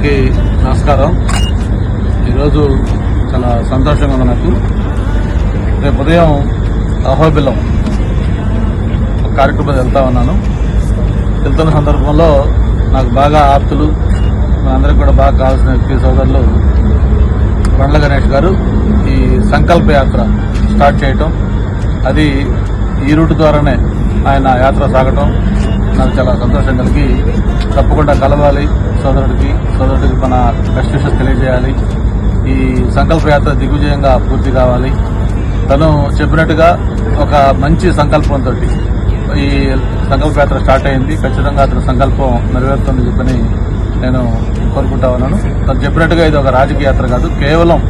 అందరికీ నమస్కారం. ఈరోజు చాలా సంతోషంగా ఉంది నాకు. రేపు ఉదయం అహోబిలం ఒక కార్యక్రమం వెళ్తా ఉన్నాను. వెళ్తున్న సందర్భంలో నాకు బాగా ఆప్తులు, మా అందరికి కూడా బాగా కావాల్సిన వ్యక్తి సోదరులు బండ్ల గణేష్ గారు ఈ సంకల్ప యాత్ర స్టార్ట్ చేయటం, అది ఈ రూట్ ద్వారానే ఆయన యాత్ర సాగటం నాకు చాలా సంతోషం కలిగి, తప్పకుండా కలవాలి సోదరుడికి మన బెస్ట్ విషెస్ తెలియజేయాలి. ఈ సంకల్ప యాత్ర దిగ్విజయంగా పూర్తి కావాలి. తను చెప్పినట్టుగా ఒక మంచి సంకల్పంతో ఈ సంకల్ప యాత్ర స్టార్ట్ అయింది. ఖచ్చితంగా అతని సంకల్పం నెరవేరుతుందని చెప్పని నేను కోరుకుంటా ఉన్నాను. తను చెప్పినట్టుగా ఇది ఒక రాజకీయ యాత్ర కాదు, కేవలం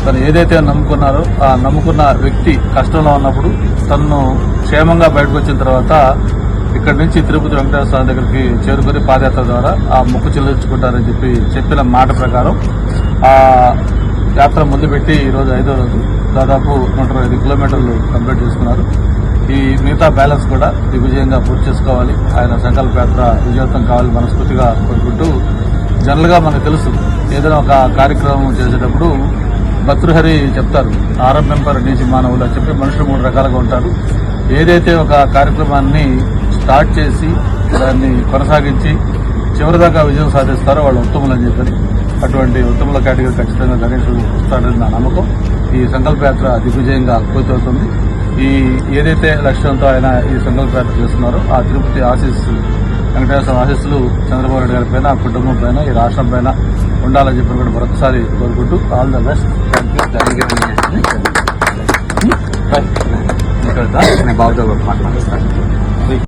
తను ఏదైతే నమ్ముకున్నారో ఆ నమ్ముకున్న వ్యక్తి కష్టంలో ఉన్నప్పుడు తనను క్షేమంగా బయటకు వచ్చిన తర్వాత ఇక్కడి నుంచి తిరుపతి వెంకటేశ్వర స్వామి దగ్గరికి చేరుకుని పాదయాత్ర ద్వారా ఆ మొక్కు చెల్లించుకుంటారని చెప్పిన మాట ప్రకారం ఆ యాత్ర మొదలుపెట్టి ఈరోజు 5వ రోజు దాదాపు 125 కిలోమీటర్లు కంప్లీట్ చేసుకున్నారు. ఈ మిగతా బ్యాలెన్స్ కూడా దిగ్విజయంగా పూర్తి చేసుకోవాలి. ఆయన సంకల్ప యాత్ర విజయవంతం కావాలని మనస్ఫూర్తిగా కోరుకుంటూ, జనరల్గా మనకు తెలుసు ఏదైనా ఒక కార్యక్రమం చేసేటప్పుడు భర్తృహరి చెప్తారు, ఆరం మెంబర్ నీచి మానవులు అని చెప్పి మనుషులు 3 రకాలుగా ఉంటారు. ఏదైతే ఒక కార్యక్రమాన్ని స్టార్ట్ చేసి దాన్ని కొనసాగించి చివరిదాకా విజయం సాధిస్తారో వాళ్ళు ఉత్తములు అని చెప్పని, అటువంటి ఉత్తముల కేటగిరీ ఖచ్చితంగా గణేష్ వస్తాడని నా నమ్మకం. ఈ సంకల్ప యాత్ర దిగ్విజయంగా పూర్తవుతుంది. ఈ ఏదైతే లక్ష్యంతో ఆయన ఈ సంకల్ప యాత్ర చేస్తున్నారో ఆ తిరుపతి ఆశీస్సులు, వెంకటేశ్వర ఆశీస్సులు చంద్రబాబు నాయుడు గారి పైన, ఆ కుటుంబం పైన, ఈ రాష్ట్రం పైన ఉండాలని చెప్పి కూడా మరొకసారి కోరుకుంటూ ఆల్ ద బెస్ట్. బాబుతో మాట్లాడతాను.